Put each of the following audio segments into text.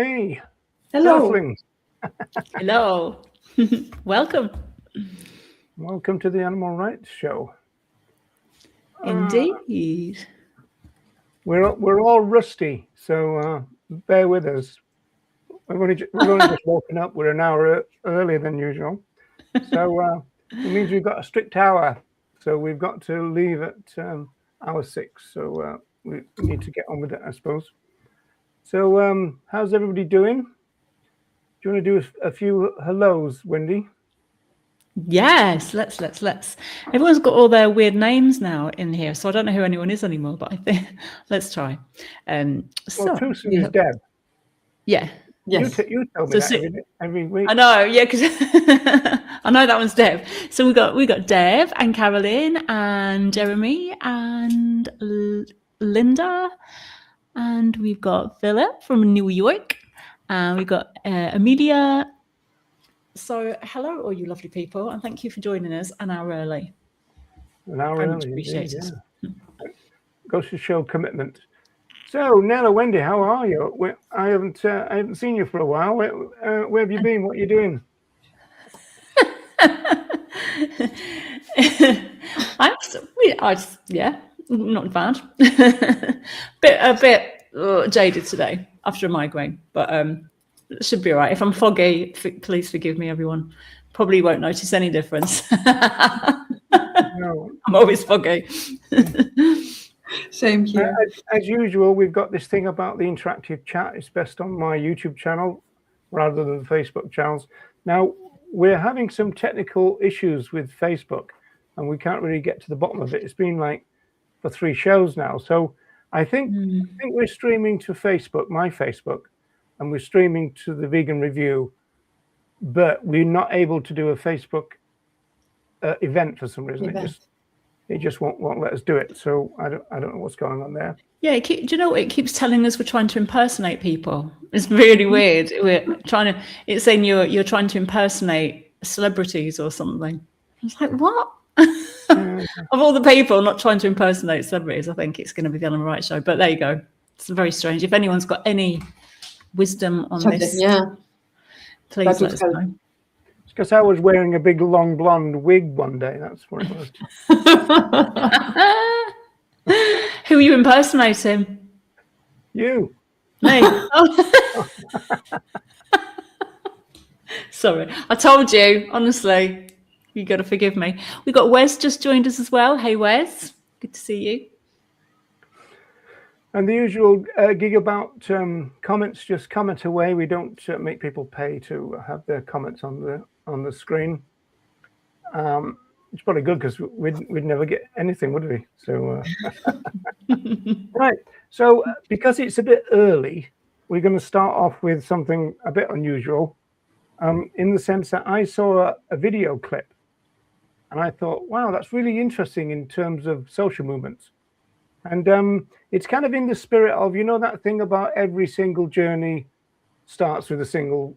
Hey, Hello. Earthlings. Hello. Welcome. Welcome to the Animal Rights Show. Indeed. We're all rusty, so bear with us. We're only just woken up. We're an hour earlier than usual, so it means we've got a strict hour. So we've got to leave at hour 6. So we need to get on with it, I suppose. So how's everybody doing? Do you want to do a few hellos, Wendy? Yes, let's. Everyone's got all their weird names now in here, so I don't know who anyone is anymore, but I think let's try. Well, Tucson is Deb. Yeah. Yes. You tell me that every week. I know, yeah, because I know that one's Deb. So we got Deb and Caroline and Jeremy and Linda, and we've got Philip from New York, and we've got Amelia. So hello, all you lovely people, and thank you for joining us an hour early. An hour Very early, much appreciated. Yeah. Goes to show commitment. So, Nella, Wendy, how are you? I haven't seen you for a while. Where have you been? What are you doing? Not bad. a bit jaded today after a migraine, but it should be all right. If I'm foggy, please forgive me, everyone. Probably won't notice any difference. No. I'm always foggy. Same here. As usual, we've got this thing about the interactive chat. It's best on my YouTube channel rather than the Facebook channels. Now, we're having some technical issues with Facebook, and we can't really get to the bottom of it. It's been like for 3 shows now. So I think we're streaming to Facebook, my Facebook, and we're streaming to the Vegan Review, but we're not able to do a Facebook event for some reason. It just won't let us do it. So I don't know what's going on there. Yeah, do you know what? It keeps telling us we're trying to impersonate people. It's really weird. It's saying you're trying to impersonate celebrities or something. It's like, what? Of all the people not trying to impersonate celebrities, I think it's going to be the Animal Rights Show. But there you go. It's very strange. If anyone's got any wisdom on this, please let us know. It's because I was wearing a big long blonde wig one day. That's what it was. Who are you impersonating? You. Me. Oh. Sorry. I told you, honestly. You got to forgive me. We got Wes just joined us as well. Hey, Wes. Good to see you. And the usual gig about comments, just comment away. We don't make people pay to have their comments on the screen. It's probably good because we'd never get anything, would we? So right. So because it's a bit early, we're going to start off with something a bit unusual, in the sense that I saw a video clip, and I thought, wow, that's really interesting in terms of social movements. And it's kind of in the spirit of, you know, that thing about every single journey starts with a single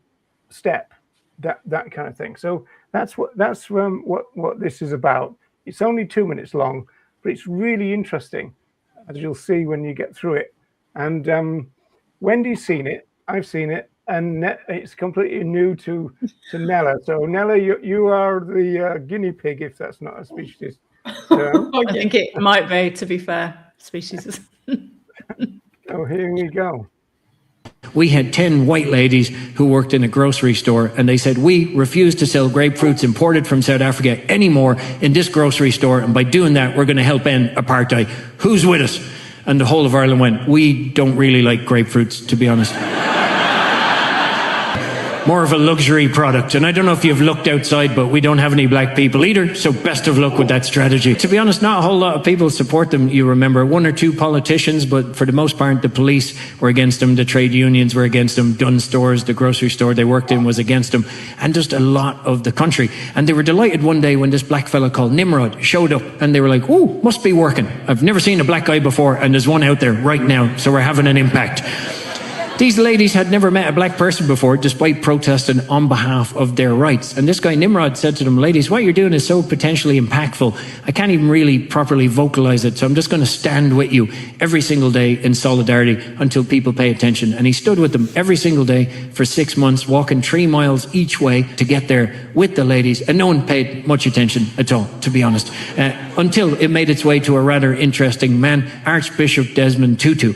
step, that kind of thing. So that's what this is about. It's only 2 minutes long, but it's really interesting, as you'll see when you get through it. And Wendy's seen it, I've seen it, and it's completely new to Nella. So Nella, you are the guinea pig, if that's not a species. I think it might be, to be fair, species. Oh, here we go. We had 10 white ladies who worked in a grocery store, and they said, we refuse to sell grapefruits imported from South Africa anymore in this grocery store, and by doing that, we're going to help end apartheid. Who's with us? And the whole of Ireland went, we don't really like grapefruits, to be honest. More of a luxury product. And I don't know if you've looked outside, but we don't have any black people either. So best of luck with that strategy. To be honest, not a whole lot of people support them. You remember 1 or 2 politicians, but for the most part, the police were against them. The trade unions were against them. Gun stores, the grocery store they worked in was against them. And just a lot of the country. And they were delighted one day when this black fella called Nimrod showed up, and they were like, oh, must be working. I've never seen a black guy before, and there's one out there right now. So we're having an impact. These ladies had never met a black person before, despite protesting on behalf of their rights. And this guy Nimrod said to them, ladies, what you're doing is so potentially impactful. I can't even really properly vocalize it, so I'm just going to stand with you every single day in solidarity until people pay attention. And he stood with them every single day for 6 months, walking 3 miles each way to get there with the ladies. And no one paid much attention at all, to be honest, until it made its way to a rather interesting man, Archbishop Desmond Tutu.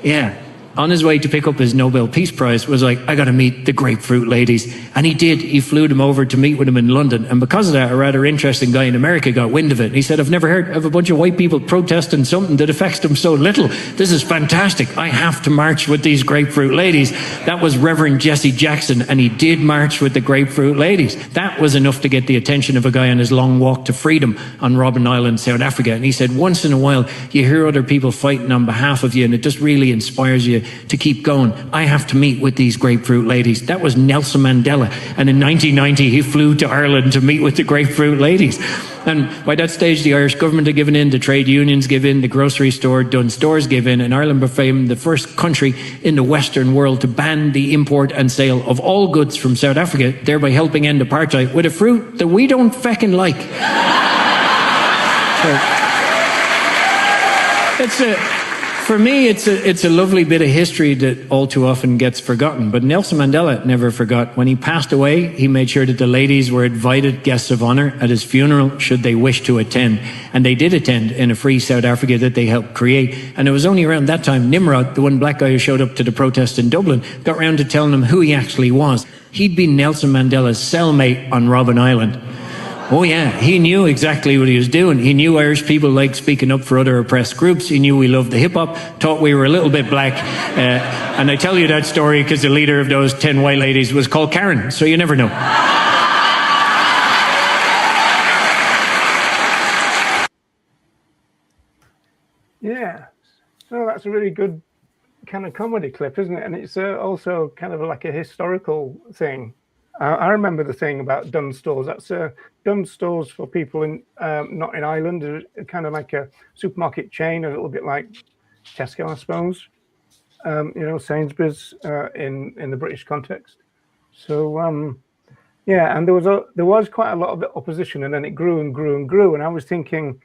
Yeah. On his way to pick up his Nobel Peace Prize, was like, I got to meet the grapefruit ladies. And he did. He flew them over to meet with him in London. And because of that, a rather interesting guy in America got wind of it. He said, I've never heard of a bunch of white people protesting something that affects them so little. This is fantastic. I have to march with these grapefruit ladies. That was Reverend Jesse Jackson, and he did march with the grapefruit ladies. That was enough to get the attention of a guy on his long walk to freedom on Robben Island, South Africa. And he said, once in a while, you hear other people fighting on behalf of you, and it just really inspires you to keep going. I have to meet with these grapefruit ladies. That was Nelson Mandela. And in 1990, he flew to Ireland to meet with the grapefruit ladies. And by that stage, the Irish government had given in, the trade unions gave in, the grocery store done, stores gave in, and Ireland became the first country in the Western world to ban the import and sale of all goods from South Africa, thereby helping end apartheid with a fruit that we don't feckin' like. For me, it's a lovely bit of history that all too often gets forgotten. But Nelson Mandela never forgot. When he passed away, he made sure that the ladies were invited guests of honour at his funeral, should they wish to attend. And they did attend in a free South Africa that they helped create. And it was only around that time Nimrod, the one black guy who showed up to the protest in Dublin, got round to telling them who he actually was. He'd been Nelson Mandela's cellmate on Robben Island. Oh yeah, he knew exactly what he was doing. He knew Irish people liked speaking up for other oppressed groups. He knew we loved the hip-hop, thought we were a little bit black. And I tell you that story because the leader of those 10 white ladies was called Karen, so you never know. Yeah, so that's a really good kind of comedy clip, isn't it? And it's also kind of like a historical thing. I remember the thing about Dunn Stores. That's Dunn Stores, for people in not in Ireland, are kind of like a supermarket chain, a little bit like Tesco, I suppose. Sainsbury's in the British context. So yeah, and there was quite a lot of opposition, and then it grew and grew and grew. And I was thinking,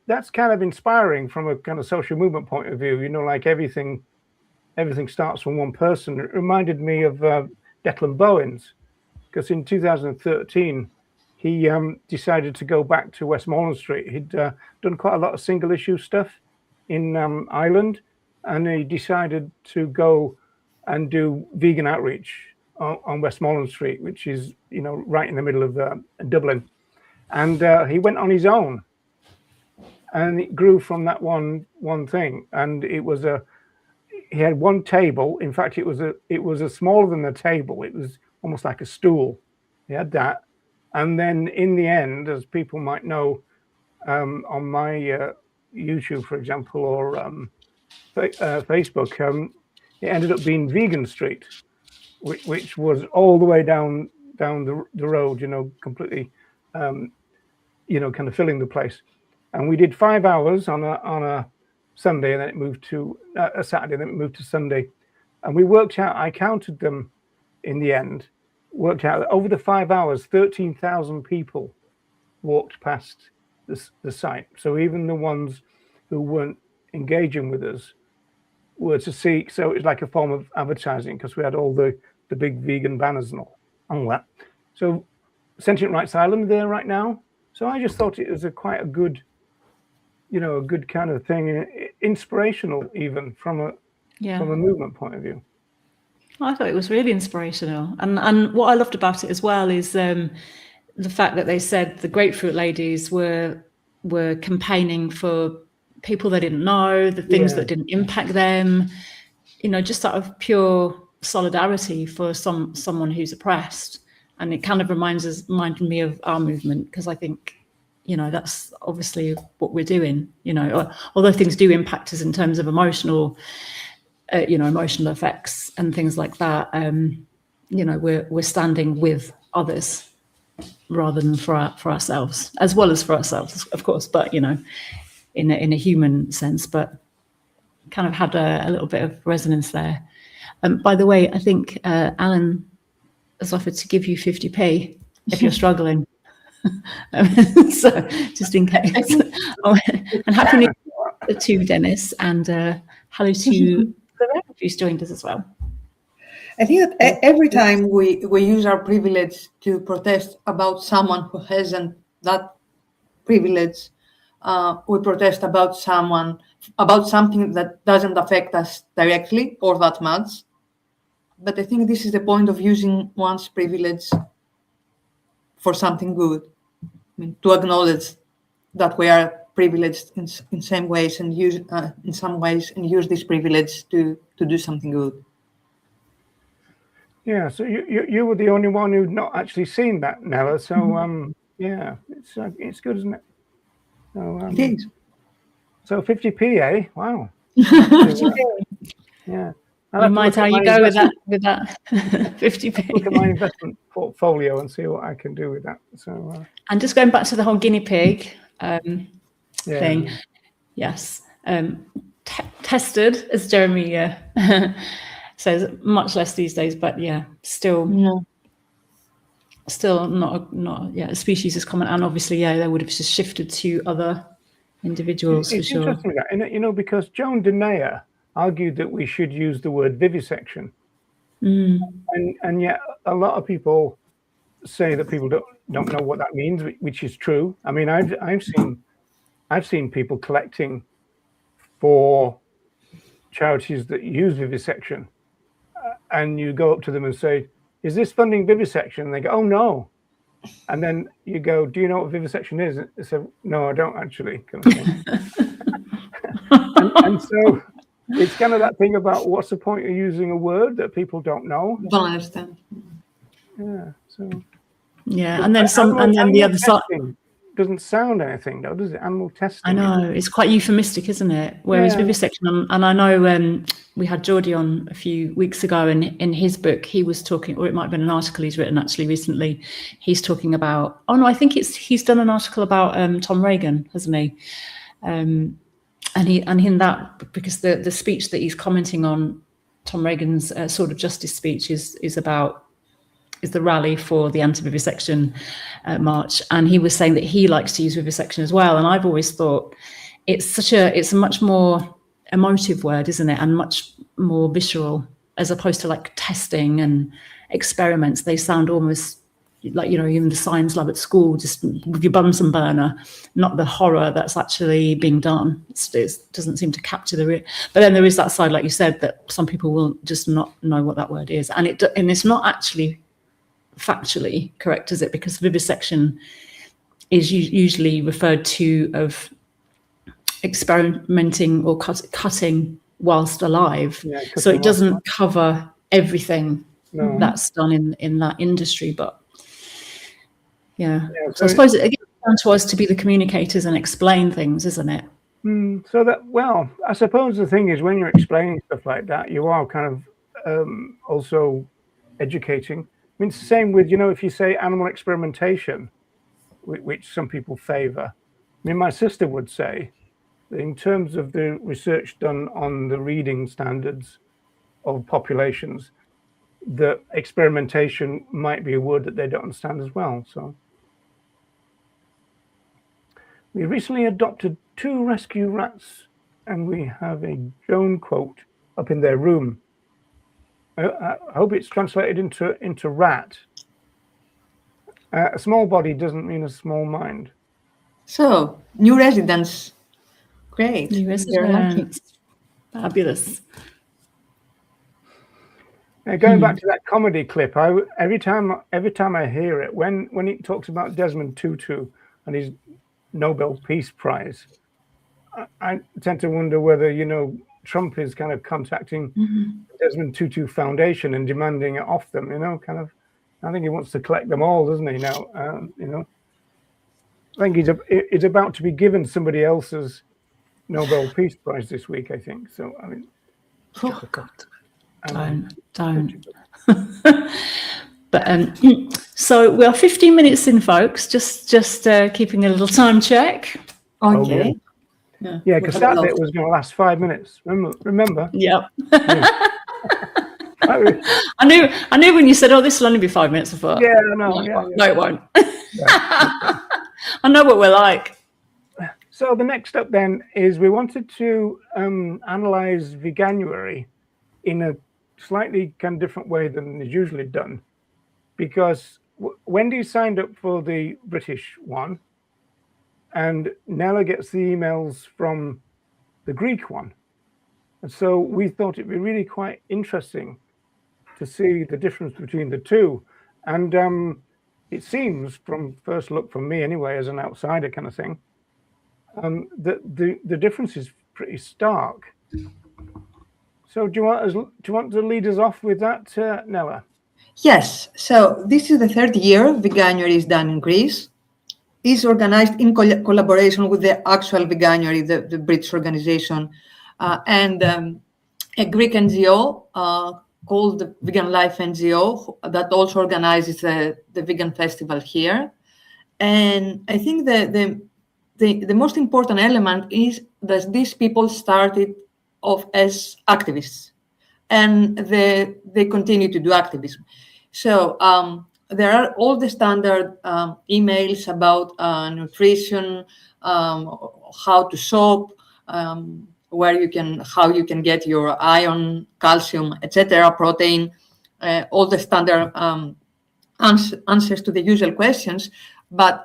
that's kind of inspiring from a kind of social movement point of view. Like everything starts from one person. It reminded me of Declan Bowens, because in 2013 he decided to go back to Westmoreland Street. He'd done quite a lot of single issue stuff in Ireland, and he decided to go and do vegan outreach on Westmoreland Street, which is right in the middle of Dublin. And he went on his own, and it grew from that one thing. And he had one table. In fact, it was a smaller than a table. It was almost like a stool. He had that, and then in the end, as people might know, on my YouTube, for example, or Facebook, it ended up being Vegan Street, which was all the way down the road. Completely, kind of filling the place. And we did 5 hours on a Sunday, and then it moved to a Saturday, and then it moved to Sunday. And we worked out, I counted them in the end, worked out that over the 5 hours, 13,000 people walked past the site. So even the ones who weren't engaging with us were to see. So it was like a form of advertising, because we had all the big vegan banners and all that. So Sentient Rights Island there right now. So I just thought it was quite a good kind of thing, inspirational even from a movement point of view. I thought it was really inspirational, and what I loved about it as well is the fact that they said the grapefruit ladies were campaigning for people they didn't know, the things that didn't impact them, just out of pure solidarity for someone who's oppressed. And it kind of reminded me of our movement, because I think that's obviously what we're doing, although things do impact us in terms of emotional effects and things like that. We're standing with others rather than for ourselves, as well as for ourselves, of course, but, in a human sense. But kind of had a little bit of resonance there. By the way, I think Alan has offered to give you 50p if you're struggling. So just in case. And happy New Year to Dennis, and hello to Sarah, who's joined us as well. I think that every time we use our privilege to protest about someone who hasn't that privilege, we protest about something that doesn't affect us directly or that much. But I think this is the point of using one's privilege for something good. I mean, to acknowledge that we are privileged in some ways and use this privilege to do something good. Yeah, so you were the only one who'd not actually seen that, Nella. So yeah, it's good, isn't it? So, It is. So 50p, eh? Wow. Yeah. You mind how you go with that 50p. Look at my investment portfolio and see what I can do with that. So. And just going back to the whole guinea pig thing, yes, tested, as Jeremy says, much less these days, but yeah, still not a species is common, and obviously, yeah, they would have just shifted to other individuals for sure. Interesting that, and because Joan Denea argued that we should use the word vivisection, and yet a lot of people say that people don't know what that means, which is true. I mean, I've seen people collecting for charities that use vivisection, and you go up to them and say, "Is this funding vivisection?" And they go, "Oh no." And then you go, "Do you know what vivisection is?" And they say, "No, I don't actually." and so it's kind of that thing about what's the point of using a word that people don't know? Don't understand. Yeah. So. Yeah, and then the other side doesn't sound anything, though, does it? Animal testing. I know, it's quite euphemistic, isn't it? Whereas vivisection, and I know we had Geordie on a few weeks ago, and in his book he was talking, or it might have been an article he's written actually recently. He's talking about, I think he's done an article about Tom Reagan, hasn't he? And in that, because the speech that he's commenting on, Tom Reagan's sort of justice speech is the rally for the anti-vivisection march, and he was saying that he likes to use vivisection as well. And I've always thought it's a much more emotive word, isn't it, and much more visceral, as opposed to like testing and experiments. They sound almost like, even the science lab at school, just with your Bunsen burner, not the horror that's actually being done. It doesn't seem to capture the real. But then there is that side, like you said, that some people will just not know what that word is, and it's not actually factually correct, is it? Because vivisection is usually referred to of experimenting or cutting whilst alive, so it doesn't cover everything that's done in that industry. But so I suppose it gets down to us to be the communicators and explain things, isn't it? So that, well, I suppose the thing is, when you're explaining stuff like that, you are kind of also educating. I mean, it's the same with, if you say animal experimentation, which some people favor. I mean, my sister would say that in terms of the research done on the reading standards of populations, that experimentation might be a word that they don't understand as well. So we recently adopted 2 rescue rats, and we have a Joan quote up in their room. I hope it's translated into rat. A small body doesn't mean a small mind. So, new residents. Great. New residents. Fabulous. Going back to that comedy clip, every time I hear it, when he talks about Desmond Tutu and his Nobel Peace Prize, I tend to wonder whether, Trump is kind of contacting Desmond Tutu Foundation and demanding it off them, kind of. I think he wants to collect them all, doesn't he? Now, I think he's about to be given somebody else's Nobel Peace Prize this week, I think. So, I mean, oh God, don't. But so we are 15 minutes in, folks. Just keeping a little time check. Okay. Yeah, because that bit was going to last 5 minutes. Remember? Yeah. Yeah. I knew when you said, "Oh, this will only be 5 minutes." I thought, Yeah, no, no, it won't. Yeah. I know what we're like. So the next step then is we wanted to analyze Veganuary in a slightly kind of different way than is usually done, because Wendy signed up for the British one, and Nella gets the emails from the Greek one. And so we thought it'd be really quite interesting to see the difference between the two. And it seems, from first look from me anyway, as an outsider kind of thing, that the difference is pretty stark. So do you want to lead us off with that, Nella? Yes. So this is the third year Veganuary is done in Greece. It's organized in collaboration with the actual Veganuary, the British organization, and a Greek NGO called the Vegan Life NGO that also organizes the vegan festival here. And I think the most important element is that these people started off as activists, and they continue to do activism. So there are all the standard emails about nutrition, how to shop, how you can get your iron, calcium, etc., protein, all the standard answers to the usual questions. But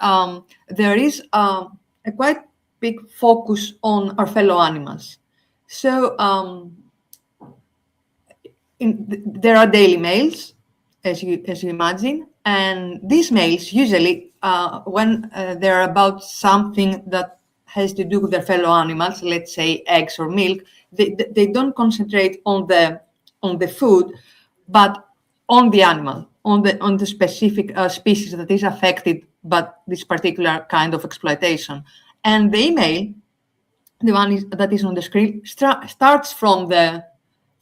there is a quite big focus on our fellow animals. So there are daily mails, as you imagine, and these mails usually, when they're about something that has to do with their fellow animals, let's say eggs or milk, they don't concentrate on the food, but on the animal, on the specific species that is affected by this particular kind of exploitation. And the email, the one that is on the screen, starts from the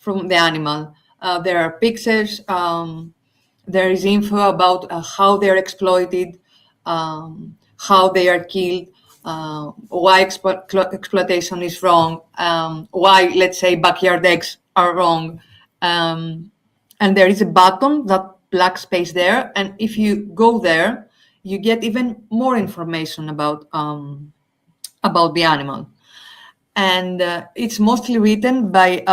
animal. There are pictures. There is info about how they're exploited, how they are killed, why exploitation is wrong, why, let's say, backyard eggs are wrong. And there is a button, that black space there. And if you go there, you get even more information about the animal. And it's mostly written by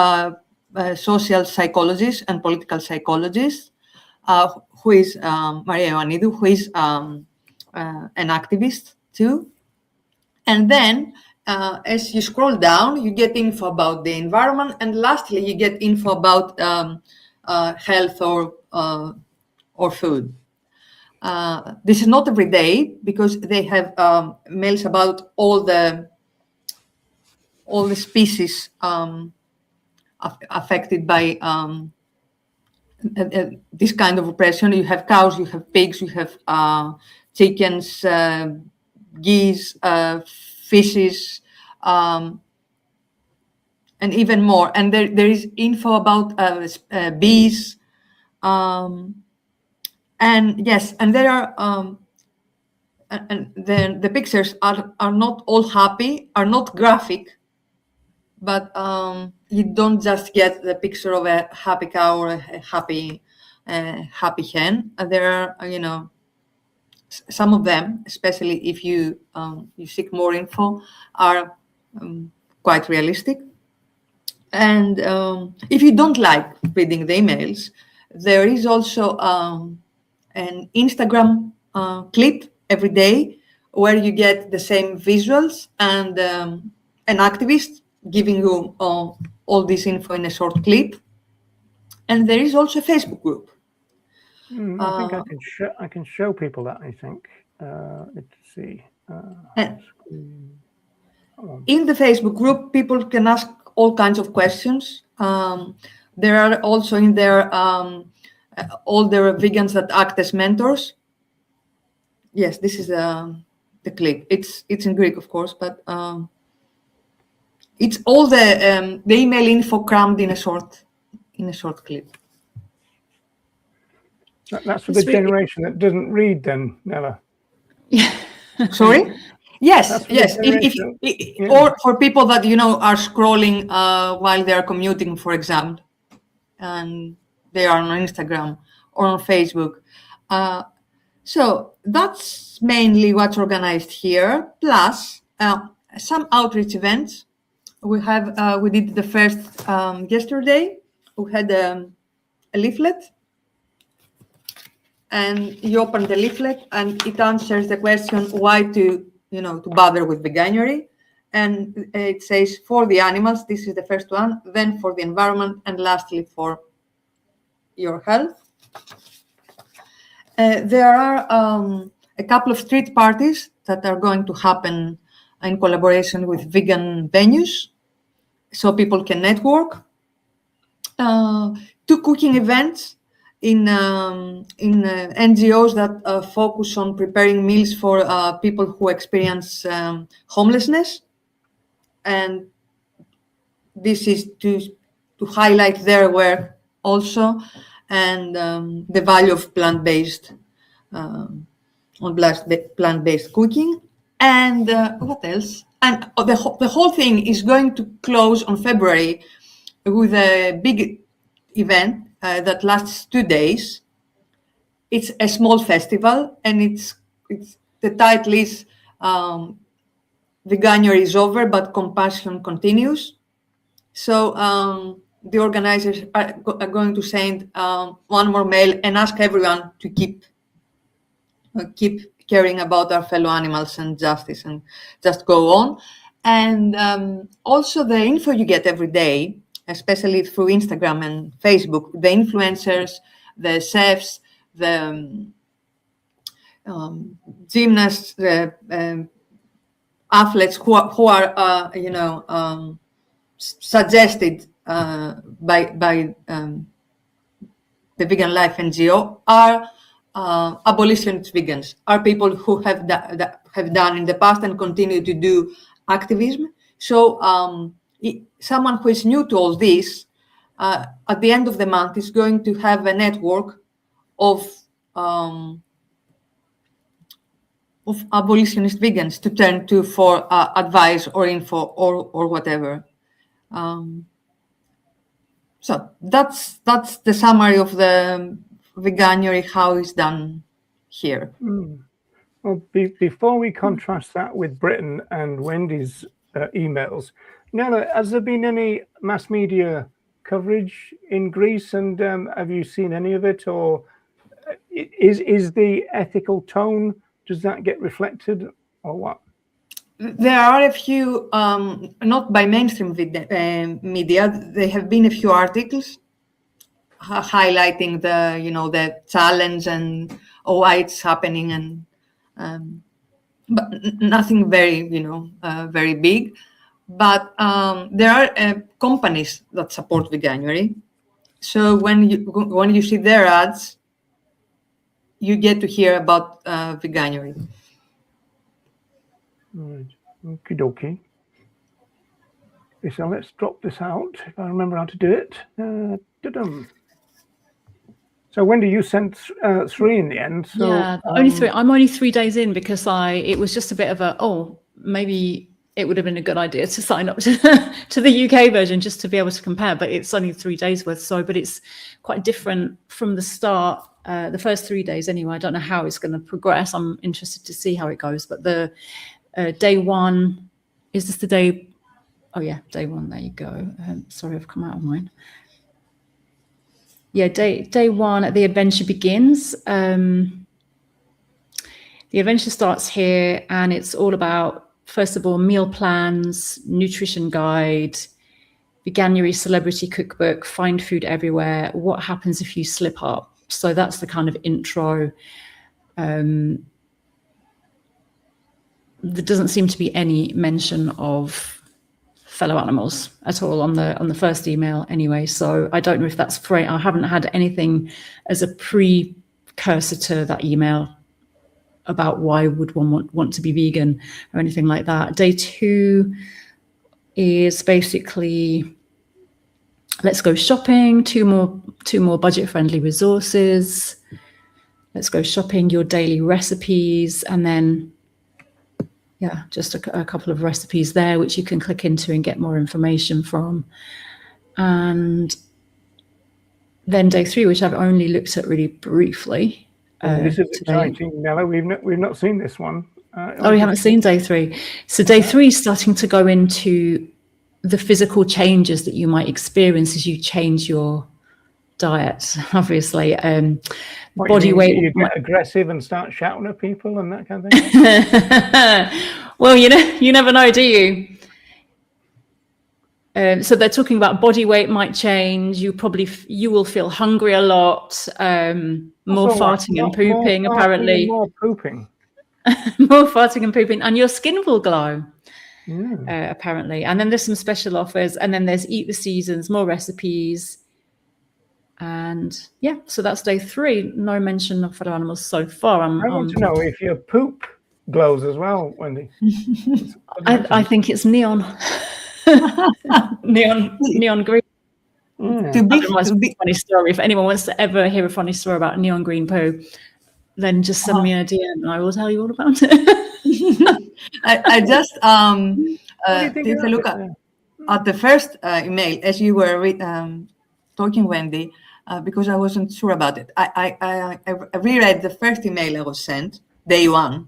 social psychologists and political psychologists, who is Maria Ioannidou, who is an activist too. And then as you scroll down, you get info about the environment, and lastly, you get info about health or food. This is not every day, because they have mails about all the species affected by this kind of oppression. You have cows, you have pigs, you have chickens, geese, fishes, and even more. And there is info about bees. And yes, and there are and the pictures are not all happy, are not graphic, but you don't just get the picture of a happy cow or a happy hen. There are, some of them, especially if you seek more info, are quite realistic. And if you don't like reading the emails, there is also an Instagram clip every day where you get the same visuals and an activist giving you all this info in a short clip. And there is also a Facebook group. I think I can show people that, I think. Let's see. In the Facebook group, people can ask all kinds of questions. There are also in there all the vegans that act as mentors. Yes, this is the clip. It's in Greek, of course, but it's all the email info crammed in a short clip. That's for the generation that doesn't read, then, Nella. Yeah. Sorry? Yes, That's yes. vegetarian. Yeah. Or for people that are scrolling while they are commuting, for example, and they are on Instagram or on Facebook. So that's mainly what's organized here. Plus some outreach events. We did the first yesterday. We had a leaflet, and you open the leaflet, and it answers the question why to bother with Veganuary. And it says for the animals, this is the first one, then for the environment, and lastly for your health. There are a couple of street parties that are going to happen in collaboration with vegan venues, so people can network. 2 cooking events in NGOs that focus on preparing meals for people who experience homelessness, and this is to highlight their work also, and the value of plant-based cooking. And what else? And the whole thing is going to close on February with a big event that lasts 2 days. It's a small festival, and it's the title is Veganuary is over, but compassion continues. So the organizers are going to send one more mail and ask everyone to keep caring about our fellow animals and justice, and just go on. And also the info you get every day, especially through Instagram and Facebook, the influencers, the chefs, the gymnasts, the athletes who are suggested by the Vegan Life NGO are abolitionist vegans, are people who have done in the past and continue to do activism. So someone who is new to all this, at the end of the month, is going to have a network of abolitionist vegans to turn to for advice or info or whatever. So that's the summary of the Veganuary, how it's done here. Well, before we contrast that with Britain and Wendy's emails, Nella, has there been any mass media coverage in Greece, and have you seen any of it, or is the ethical tone, does that get reflected, or what? There are a few, not by mainstream media. There have been a few articles highlighting the challenge and why it's happening, and but nothing very very big. But there are companies that support Veganuary, so when you see their ads, you get to hear about Veganuary. Right. Okie dokie. So let's drop this out if I remember how to do it. So Wendy, you sent 3 in the end. So, yeah, only 3. I'm only 3 days in because it was just a bit of maybe it would have been a good idea to sign up to the UK version just to be able to compare. But it's only 3 days worth. But it's quite different from the start. The first 3 days anyway. I don't know how it's going to progress. I'm interested to see how it goes. But the day 1, is this the day? Oh yeah, day 1. There you go. Sorry, I've come out of mine. Yeah, day 1, the adventure begins. The adventure starts here, and it's all about, first of all, meal plans, nutrition guide, Veganuary celebrity cookbook, find food everywhere, what happens if you slip up. So that's the kind of intro. There doesn't seem to be any mention of fellow animals at all on the first email anyway, so I don't know if that's free. I haven't had anything as a precursor to that email about why would one want to be vegan or anything like that. Day 2 is basically let's go shopping, two more budget-friendly resources, let's go shopping, your daily recipes, and then yeah, just a couple of recipes there, which you can click into and get more information from. And then day 3, which I've only looked at really briefly. This is today. exciting, Nella. We've not seen this one. Oh, you haven't seen day 3. So day 3 is starting to go into the physical changes that you might experience as you change your diet, obviously. Body weight. You get aggressive and start shouting at people and that kind of thing? Well, you never know, do you? So they're talking about body weight might change. You will feel hungry a lot, more farting and pooping, apparently. More pooping. More farting and pooping, and your skin will glow, apparently. And then there's some special offers, and then there's Eat the Seasons, more recipes. And yeah, so that's day 3. No mention of fellow animals so far. I want to know if your poop glows as well, Wendy. I think it's neon. neon green. Funny story. If anyone wants to ever hear a funny story about neon green poo, then just send me a DM and I will tell you all about it. I just take a look at the first email as you were talking, Wendy, because I wasn't sure about it. I reread the first email I was sent, day 1,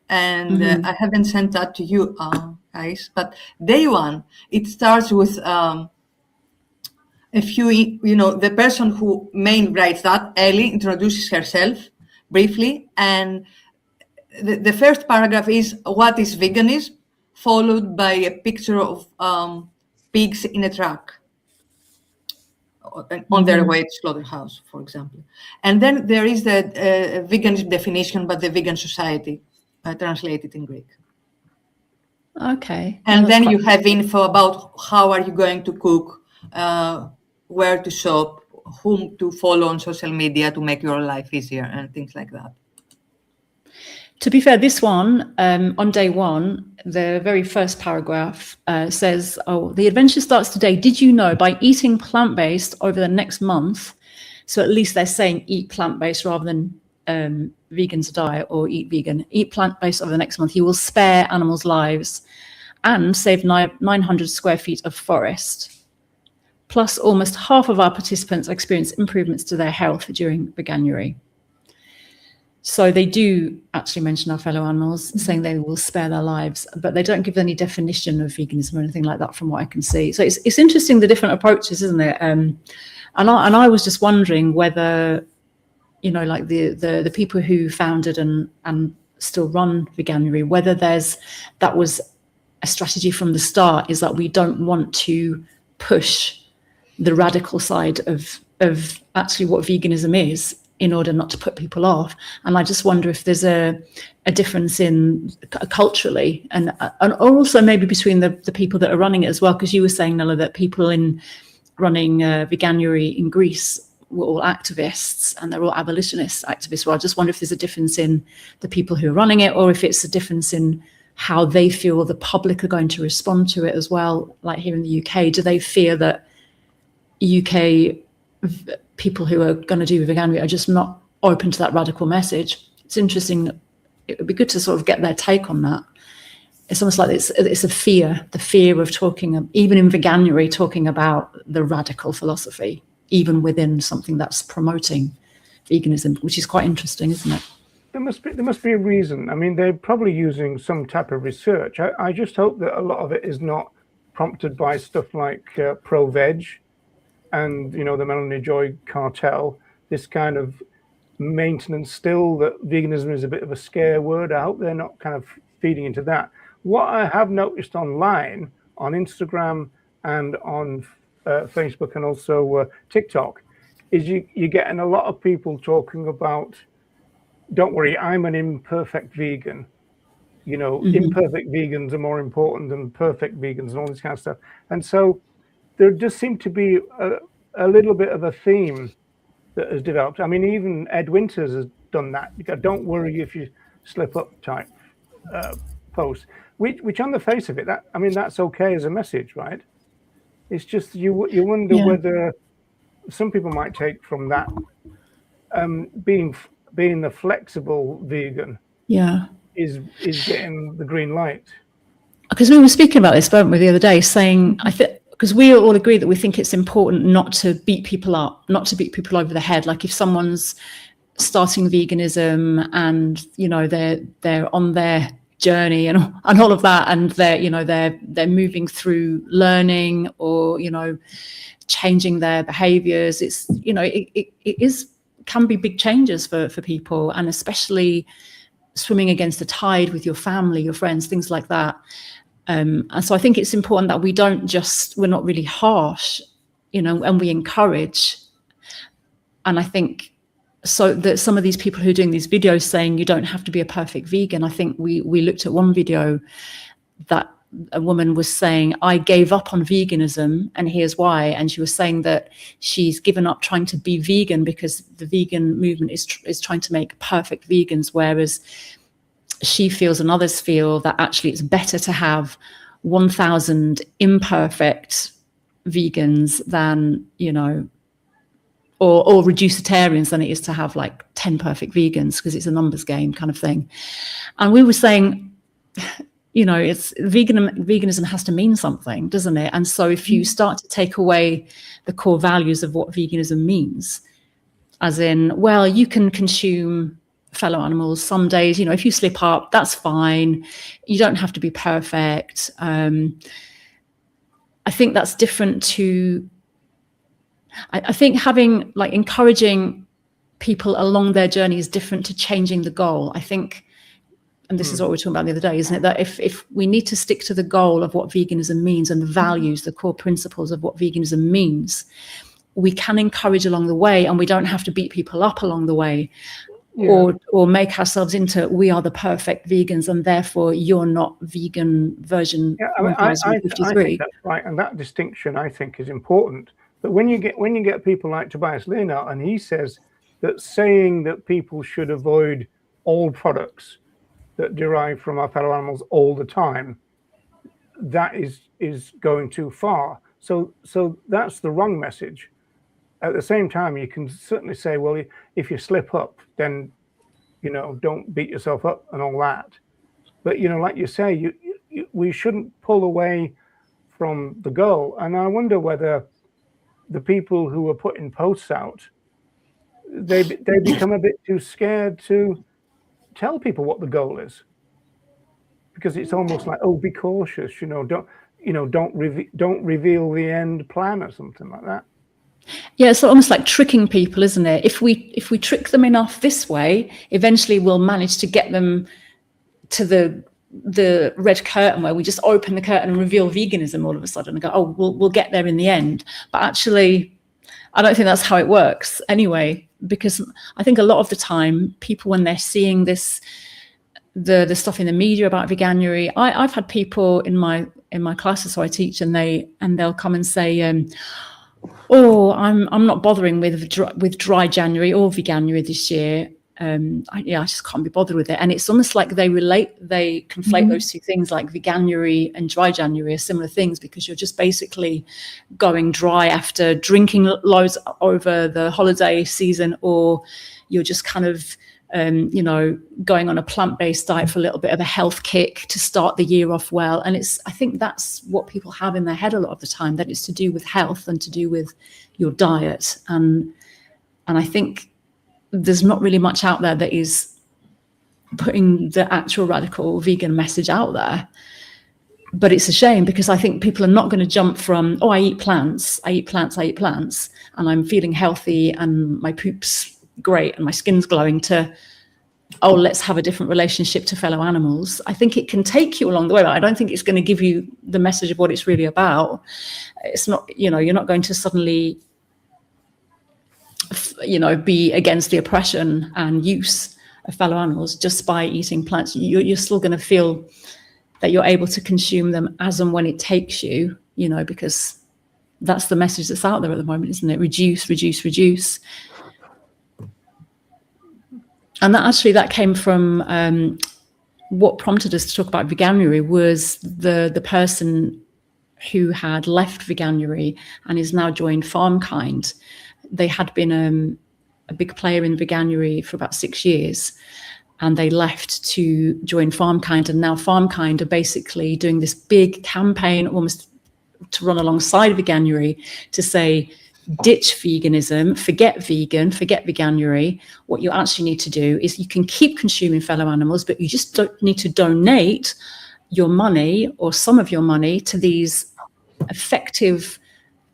and I haven't sent that to you guys, but day 1, it starts with a few, the person who writes that, Ellie, introduces herself briefly, and the first paragraph is what is veganism, followed by a picture of pigs in a truck on their way to slaughterhouse, for example. And then there is the veganism definition by the Vegan Society, translated in Greek. Okay. And then you have info about how are you going to cook, where to shop, whom to follow on social media to make your life easier, and things like that. To be fair, this one, on day 1, the very first paragraph says, the adventure starts today. Did you know by eating plant-based over the next month, so at least they're saying eat plant-based rather than vegan's diet or eat vegan, eat plant-based over the next month, you will spare animals' lives and save 900 square feet of forest. Plus, almost half of our participants experience improvements to their health during Veganuary. So they do actually mention our fellow animals, saying they will spare their lives, but they don't give any definition of veganism or anything like that from what I can see. So it's interesting, the different approaches, isn't it? And I was just wondering whether, like the people who founded and still run Veganuary, whether that was a strategy from the start, is that we don't want to push the radical side of actually what veganism is, in order not to put people off. And I just wonder if there's a difference in culturally and also maybe between the people that are running it as well, because you were saying, Nella, that people in running Veganuary in Greece were all activists and they're all abolitionist activists. Well, I just wonder if there's a difference in the people who are running it, or if it's a difference in how they feel the public are going to respond to it as well. Like here in the UK, do they fear that UK people who are going to do Veganuary are just not open to that radical message? It's interesting. It would be good to sort of get their take on that. It's almost like it's a fear, the fear of talking, even in Veganuary, talking about the radical philosophy, even within something that's promoting veganism, which is quite interesting, isn't it? There must be a reason. I mean, they're probably using some type of research. I just hope that a lot of it is not prompted by stuff like pro-veg and, the Melanie Joy cartel, this kind of maintenance still that veganism is a bit of a scare word. I hope they're not kind of feeding into that. What I have noticed online, on Instagram and on Facebook and also TikTok, is you're getting a lot of people talking about, don't worry, I'm an imperfect vegan. Imperfect vegans are more important than perfect vegans and all this kind of stuff. And so there does seem to be a little bit of a theme that has developed. I mean, even Ed Winters has done that. Don't worry if you slip up type post, which on the face of it, that's okay as a message, right? It's just you wonder whether some people might take from that being the flexible vegan. Yeah. is getting the green light. Because we were speaking about this, weren't we, the other day, saying, I think, because we all agree that we think it's important not to beat people up, not to beat people over the head. Like if someone's starting veganism and, you know, they're on their journey and all of that, and they're moving through learning or, you know, changing their behaviors, it's, you know, it can be big changes for people, and especially swimming against the tide with your family, your friends, things like that. And so I think it's important that we're not really harsh, you know, and we encourage. And I think so that some of these people who are doing these videos saying you don't have to be a perfect vegan, I think we looked at one video that a woman was saying, I gave up on veganism and here's why. And she was saying that she's given up trying to be vegan because the vegan movement is trying to make perfect vegans, whereas she feels and others feel that actually it's better to have 1,000 imperfect vegans than, you know, or reducitarians than it is to have like 10 perfect vegans, because it's a numbers game kind of thing. And we were saying, you know, it's veganism has to mean something, doesn't it? And so if you start to take away the core values of what veganism means, as in, well, you can consume fellow animals some days, you know, if you slip up, that's fine, you don't have to be perfect. I think that's different to, I think having, like, encouraging people along their journey is different to changing the goal. I think, and this is what we were talking about the other day, isn't it, that if we need to stick to the goal of what veganism means and the values, the core principles of what veganism means, we can encourage along the way, and we don't have to beat people up along the way. Yeah. Or make ourselves into, we are the perfect vegans and therefore you're not vegan version 1053. I think that's right, and that distinction I think is important. But when you get people like Tobias Leonhardt, and he says that saying that people should avoid all products that derive from our fellow animals all the time, that is going too far. So that's the wrong message. At the same time, you can certainly say, well, if you slip up, then, you know, don't beat yourself up and all that. But, you know, like you say, we shouldn't pull away from the goal. And I wonder whether the people who are putting posts out, they become a bit too scared to tell people what the goal is, because it's almost like, oh, be cautious, you know, don't reveal the end plan or something like that. Yeah, it's almost like tricking people, isn't it? If we trick them enough this way, eventually we'll manage to get them to the red curtain where we just open the curtain and reveal veganism all of a sudden and go, oh, we'll get there in the end. But actually, I don't think that's how it works anyway, because I think a lot of the time people, when they're seeing this, the stuff in the media about Veganuary, I've had people in my classes, so I teach, and they'll come and say, oh, I'm not bothering with dry January or Veganuary this year. I just can't be bothered with it. And it's almost like they conflate those two things, like Veganuary and dry January are similar things, because you're just basically going dry after drinking loads over the holiday season, or you're just kind of going on a plant-based diet for a little bit of a health kick to start the year off well. And I think that's what people have in their head a lot of the time, that it's to do with health and to do with your diet. And I think there's not really much out there that is putting the actual radical vegan message out there. But it's a shame, because I think people are not going to jump from, oh, I eat plants, and I'm feeling healthy and my poop's great and my skin's glowing, to, oh, let's have a different relationship to fellow animals. I think it can take you along the way, but I don't think it's going to give you the message of what it's really about. It's not, you're not going to suddenly, be against the oppression and use of fellow animals just by eating plants. You're still going to feel that you're able to consume them as and when it takes you, because that's the message that's out there at the moment, isn't it? Reduce, reduce, reduce. And that came from what prompted us to talk about Veganuary was the person who had left Veganuary and is now joined FarmKind. They had been a big player in Veganuary for about 6 years, and they left to join FarmKind, and now FarmKind are basically doing this big campaign almost to run alongside Veganuary to say, ditch veganism, forget Veganuary. What you actually need to do is you can keep consuming fellow animals, but you just don't need to donate your money or some of your money to these effective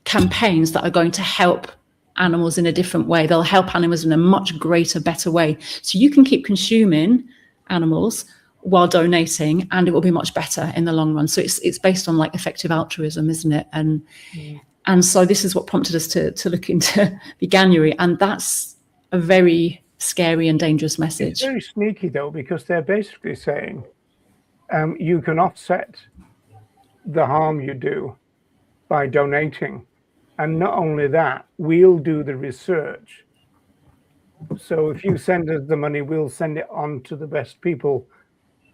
campaigns that are going to help animals in a different way. They'll help animals in a much greater, better way. So you can keep consuming animals while donating, and it will be much better in the long run. So it's based on like effective altruism, isn't it? And so this is what prompted us to look into Veganuary, and that's a very scary and dangerous message. It's very sneaky though, because they're basically saying you can offset the harm you do by donating. And not only that, we'll do the research. So if you send us the money, we'll send it on to the best people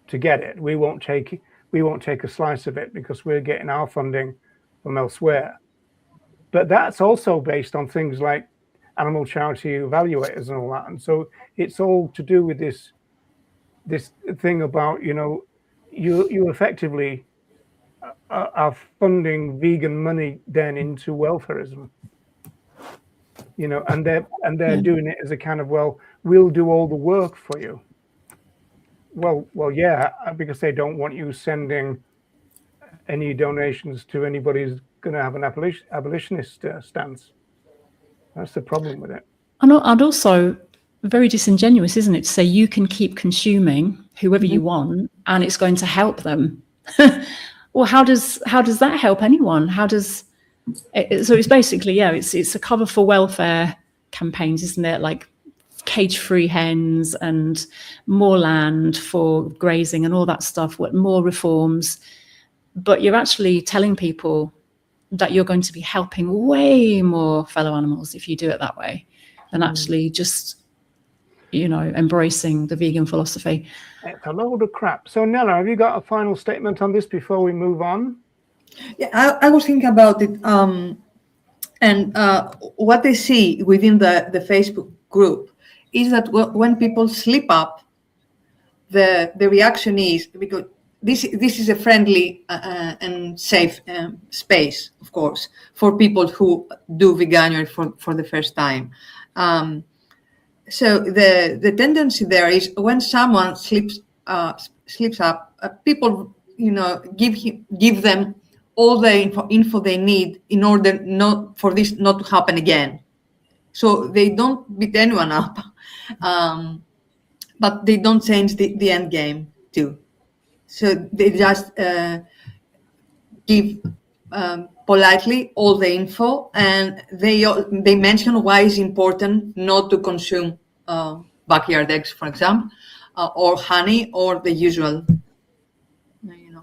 to get it. We won't take a slice of it because we're getting our funding from elsewhere. But that's also based on things like animal charity evaluators and all that. And so it's all to do with this thing about, you effectively are funding vegan money then into welfarism, and they're doing it as a kind of, well, we'll do all the work for you. Well, yeah, because they don't want you sending any donations to anybody who's going to have an abolitionist stance. That's the problem with it. And also very disingenuous, isn't it, to say you can keep consuming whoever you want and it's going to help them. Well, how does that help anyone? So it's basically, it's a cover for welfare campaigns, isn't it? Like cage-free hens and more land for grazing and all that stuff, more reforms. But you're actually telling people that you're going to be helping way more fellow animals if you do it that way than actually just, embracing the vegan philosophy. It's a load of crap. So Nella, have you got a final statement on this before we move on? Yeah, I was thinking about it, and what I see within the Facebook group is that when people slip up, the reaction is, because this is a friendly and safe space, of course, for people who do Veganuary for the first time. So the tendency there is when someone slips up, people give them all the info they need in order for this not to happen again. So they don't beat anyone up, but they don't change the end game too. So they just give politely all the info, and they mention why it's important not to consume backyard eggs, for example, or honey, or the usual,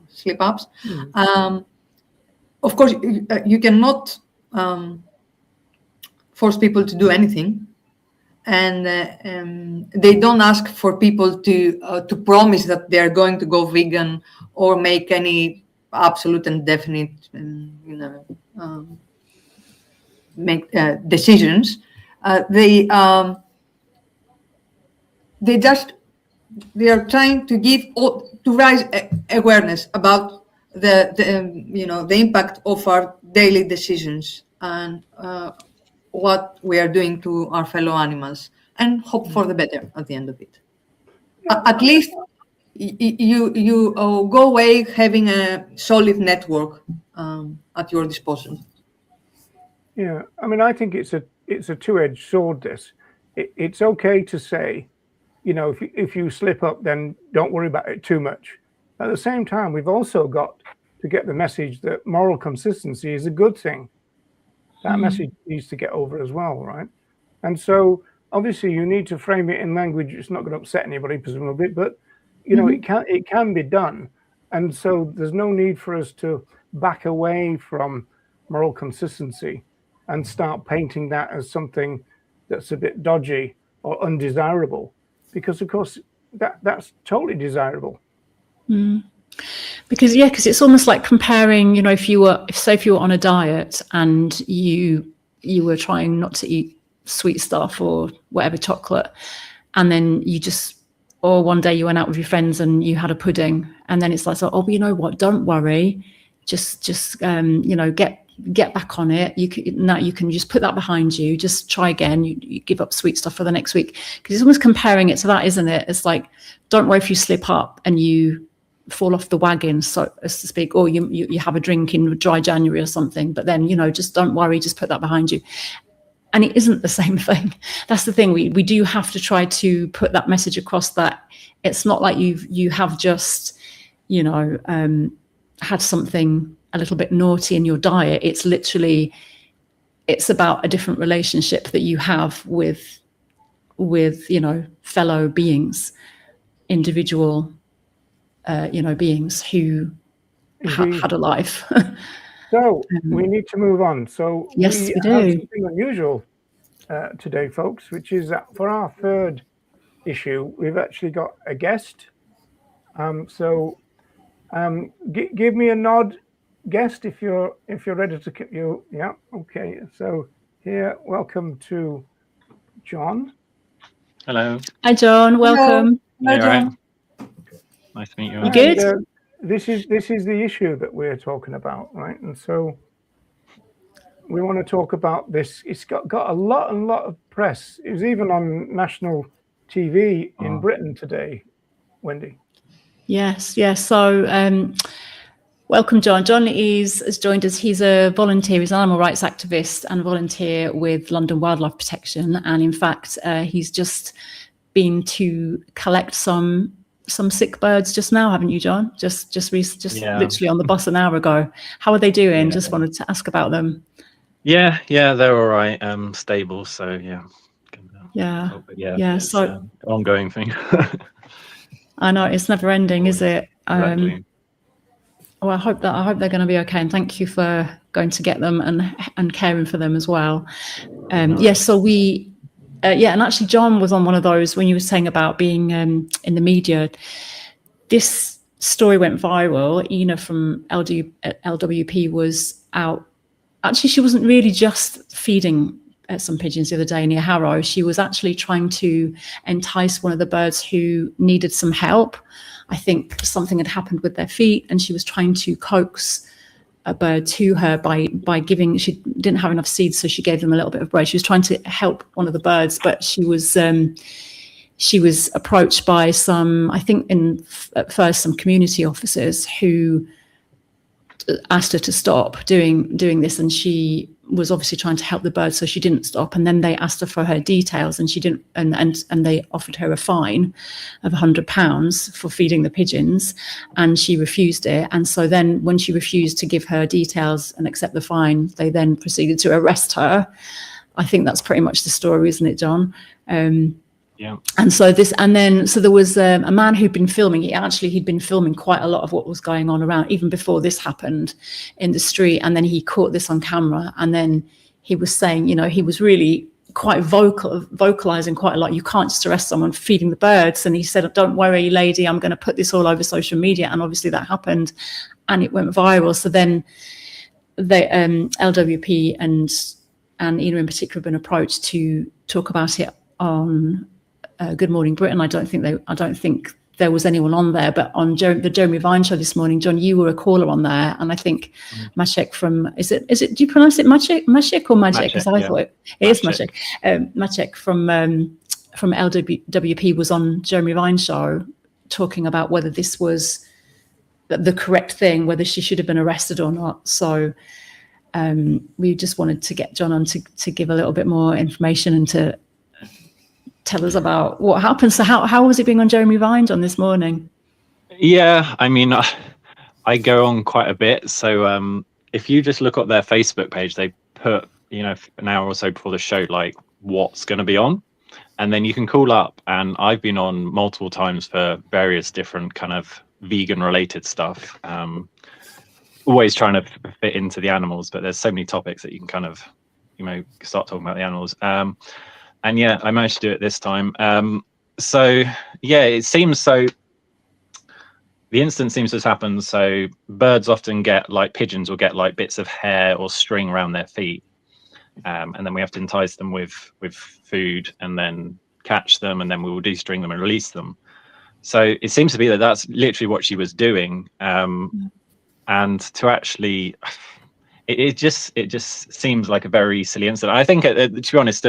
slip-ups. Of course, you cannot force people to do anything, and they don't ask for people to promise that they are going to go vegan or make any absolute and definite, make decisions. They are trying to raise awareness about the impact of our daily decisions and what we are doing to our fellow animals, and hope for the better at the end of it. At least you go away having a solid network at your disposal. Yeah, I mean, I think it's a two-edged sword. It's okay to say, if you slip up, then don't worry about it too much. At the same time, we've also got to get the message that moral consistency is a good thing. That message needs to get over as well, right? And so obviously you need to frame it in language it's not going to upset anybody, presumably, but it can be done. And so there's no need for us to back away from moral consistency and start painting that as something that's a bit dodgy or undesirable, because of course that's totally desirable. Because it's almost like comparing, if you were on a diet and you were trying not to eat sweet stuff or whatever, chocolate, and then you just or one day you went out with your friends and you had a pudding, and then it's like, so, oh, but you know what? Don't worry, just you know, get back on it. You can just put that behind you. Just try again. You give up sweet stuff for the next week, because it's almost comparing it to that, isn't it? It's like, don't worry if you slip up and you fall off the wagon, so as to speak, or you have a drink in dry January or something. But then, you know, just don't worry, just put that behind you. And it isn't the same thing. That's the thing. We do have to try to put that message across, that it's not like you have just, you know, had something a little bit naughty in your diet. It's literally, it's about a different relationship that you have with you know, fellow beings, individual you know, beings who had a life. So we need to move on. So yes, we do. have something unusual today, folks, which is that for our third issue, we've actually got a guest. Give me a nod, guest, if you're ready to. Yeah, okay. So here, welcome to John. Hello. Hi, John. Welcome. Hello, John. Right. Nice to meet you. You good? And, this is the issue that we're talking about, right? And so we want to talk about this. It's got a lot of press. It was even on national TV in Britain today, Wendy. Yes. So welcome, John. John has joined us. He's a volunteer. He's an animal rights activist and volunteer with London Wildlife Protection. And in fact, he's just been to collect some sick birds just now, haven't you, John? Just literally on the bus an hour ago. How are they doing? Yeah. Just wanted to ask about them. Yeah, they're all right. Stable. So yeah. So ongoing thing. I know it's never ending, is it? Exactly. Well, I hope they're going to be okay, and thank you for going to get them and caring for them as well. So we. And actually, John was on one of those when you were saying about being in the media. This story went viral. Ina from LWP was out. Actually, she wasn't really just feeding some pigeons the other day near Harrow. She was actually trying to entice one of the birds who needed some help. I think something had happened with their feet, and she was trying to coax a bird to her by giving. She didn't have enough seeds, so she gave them a little bit of bread. She was trying to help one of the birds, but she was approached by some, I think at first some community officers who asked her to stop doing this, and she was obviously trying to help the bird, so she didn't stop. And then they asked her for her details, and she didn't, and they offered her a fine of £100 for feeding the pigeons, and she refused it. And so then when she refused to give her details and accept the fine, they then proceeded to arrest her. I think that's pretty much the story, isn't it, John? Yeah. And so there was a man who'd been filming. He'd been filming quite a lot of what was going on around, even before this happened in the street. And then he caught this on camera. And then he was saying, you know, he was really quite vocalizing quite a lot. You can't just arrest someone for feeding the birds. And he said, "Don't worry, lady, I'm going to put this all over social media." And obviously that happened, and it went viral. So then the LWP and Ina in particular have been approached to talk about it on Good Morning Britain. I don't think there was anyone on there, but on the Jeremy Vine show this morning, John, you were a caller on there, and I think Maciek from is it do you pronounce it Maciek or Magic? Because I thought it is Maciek. Maciek from LWP was on Jeremy Vine show talking about whether this was the correct thing, whether she should have been arrested or not. So we just wanted to get John on to give a little bit more information and to tell us about what happened. So how was it being on Jeremy Vine, John, this morning? Yeah, I mean, I go on quite a bit. So if you just look at their Facebook page, they put, you know, an hour or so before the show, like what's going to be on. And then you can call up. And I've been on multiple times for various different kind of vegan related stuff. Always trying to fit into the animals, but there's so many topics that you can kind of, you know, start talking about the animals. And yeah, I managed to do it this time. So yeah, it seems so. The incident seems to have happened. So birds often get, like pigeons will get like bits of hair or string around their feet. And then we have to entice them with food and then catch them, and then we will de-string them and release them. So it seems to be that that's literally what she was doing. And to actually, it just seems like a very silly incident. I think, to be honest,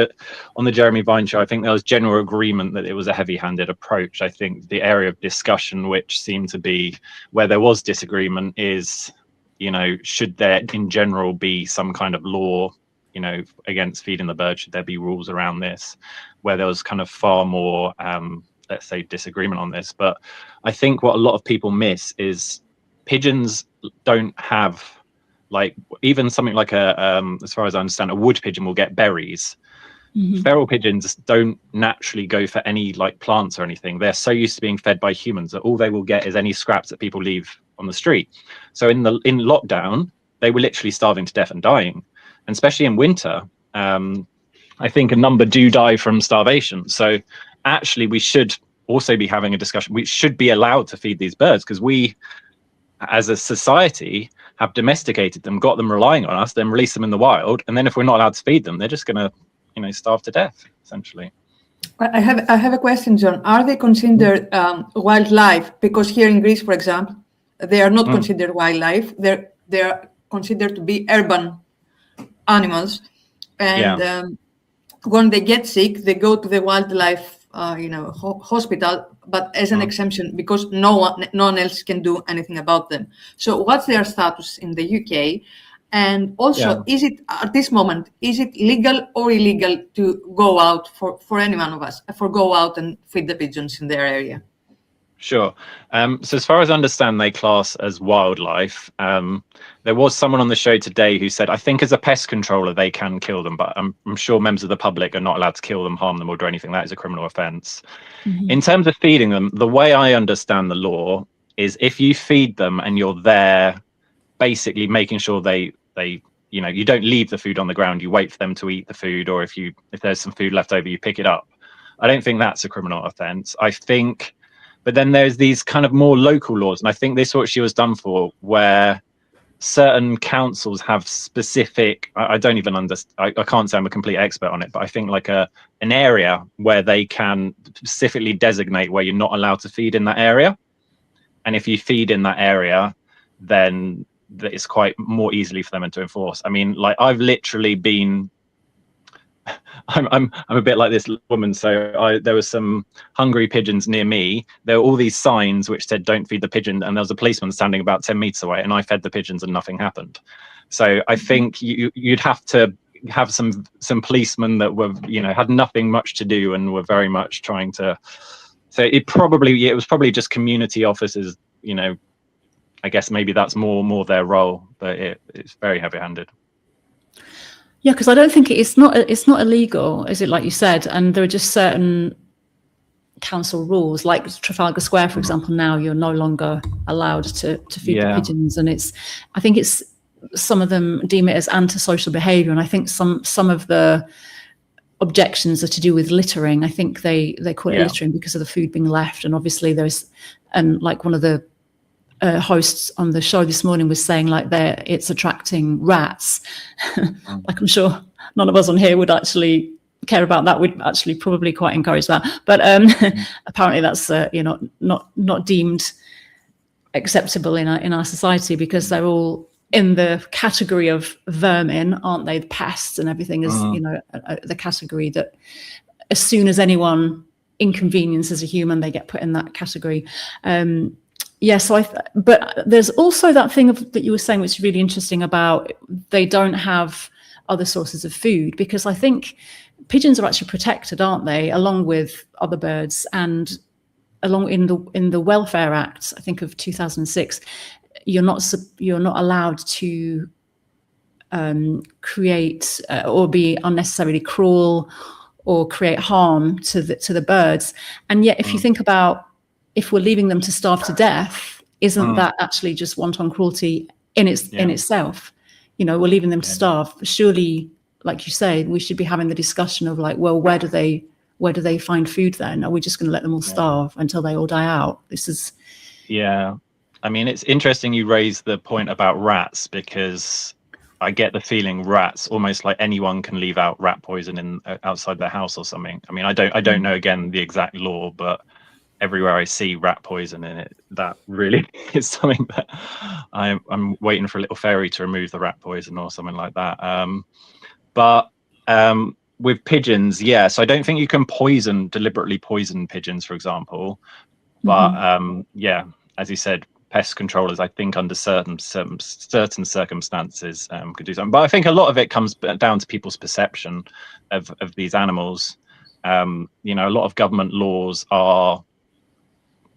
on the Jeremy Vine show, I think there was general agreement that it was a heavy-handed approach. I think the area of discussion, which seemed to be where there was disagreement, is, you know, should there in general be some kind of law, you know, against feeding the bird? Should there be rules around this? Where there was kind of far more, let's say, disagreement on this. But I think what a lot of people miss is pigeons don't have, like, even something like as far as I understand, a wood pigeon will get berries. Feral pigeons don't naturally go for any like plants or anything. They're so used to being fed by humans that all they will get is any scraps that people leave on the street. So in lockdown, they were literally starving to death and dying. And especially in winter, I think a number do die from starvation. So actually, we should also be having a discussion. We should be allowed to feed these birds, because we, as a society, have domesticated them, got them relying on us, then release them in the wild. And then if we're not allowed to feed them, they're just going to, you know, starve to death, essentially. I have a question, John. Are they considered wildlife? Because here in Greece, for example, they are not considered wildlife. They're considered to be urban animals. And when they get sick, they go to the wildlife hospital, but as an exemption, because no one else can do anything about them. So what's their status in the UK? And also, is it, at this moment, is it legal or illegal to go out for any one of us, go out and feed the pigeons in their area? Sure. So as far as I understand, they class as wildlife. There was someone on the show today who said, I think as a pest controller, they can kill them, but I'm sure members of the public are not allowed to kill them, harm them, or do anything. That is a criminal offence. In terms of feeding them, the way I understand the law is if you feed them and you're there basically making sure they you know, you don't leave the food on the ground, you wait for them to eat the food, or if there's some food left over, you pick it up. I don't think that's a criminal offence. I think, but then there's these kind of more local laws, and I think this is what she was done for, where certain councils have specific, I don't even understand, I can't say I'm a complete expert on it, but I think like an area where they can specifically designate where you're not allowed to feed in that area. And if you feed in that area, then that it's quite more easily for them to enforce. I mean, like, I've literally been, I'm a bit like this woman. So there was some hungry pigeons near me. There were all these signs which said don't feed the pigeon, and there was a policeman standing about 10 meters away, and I fed the pigeons and nothing happened. So I think you'd have to have some policemen that were, you know, had nothing much to do and were very much trying to. So it was probably just community officers, you know. I guess maybe that's more their role, but it's very heavy-handed. Yeah, because I don't think it's not illegal, is it? Like you said, and there are just certain council rules, like Trafalgar Square, for example. Now you're no longer allowed to feed the pigeons, and I think it's some of them deem it as antisocial behaviour, and I think some of the objections are to do with littering. I think they call it littering because of the food being left, and obviously like one of the hosts on the show this morning was saying like it's attracting rats. Like, I'm sure none of us on here would actually care about that. We'd actually probably quite encourage that, but apparently that's not deemed acceptable in our society, because they're all in the category of vermin, aren't they? The pests and everything is the category that as soon as anyone inconveniences a human, they get put in that category. But there's also that thing that you were saying, which is really interesting, about they don't have other sources of food, because I think pigeons are actually protected, aren't they, along with other birds, and along in the Welfare Act, I think of 2006, you're not allowed to create or be unnecessarily cruel or create harm to the birds. And yet, if you think about, if we're leaving them to starve to death, isn't that actually just wanton cruelty in itself? You know, we're leaving them to starve. Surely, like you say, we should be having the discussion of like, well, where do they find food then? Are we just going to let them all starve until they all die out? This is... Yeah. I mean, it's interesting you raise the point about rats, because I get the feeling rats, almost like anyone can leave out rat poison outside their house or something. I mean, I don't know, again, the exact law, but everywhere I see rat poison in it, that really is something that I'm waiting for a little fairy to remove the rat poison or something like that. But with pigeons, yes, I don't think you can deliberately poison pigeons, for example. But yeah, as you said, pest controllers, I think under certain circumstances could do something. But I think a lot of it comes down to people's perception of these animals. You know, a lot of government laws are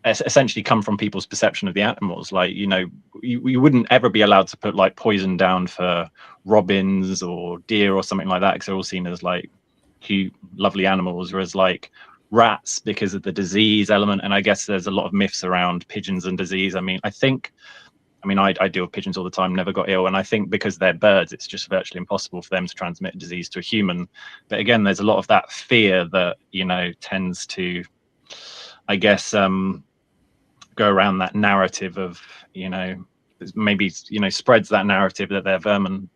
essentially come from people's perception of the animals. Like, you know, you wouldn't ever be allowed to put like poison down for robins or deer or something like that, because they're all seen as like cute, lovely animals, whereas like rats, because of the disease element, and I guess there's a lot of myths around pigeons and disease. I deal with pigeons all the time, never got ill, and I think because they're birds, it's just virtually impossible for them to transmit disease to a human. But again, there's a lot of that fear that, you know, tends to, I guess, go around that narrative of, you know, maybe, you know, spreads that narrative that they're vermin.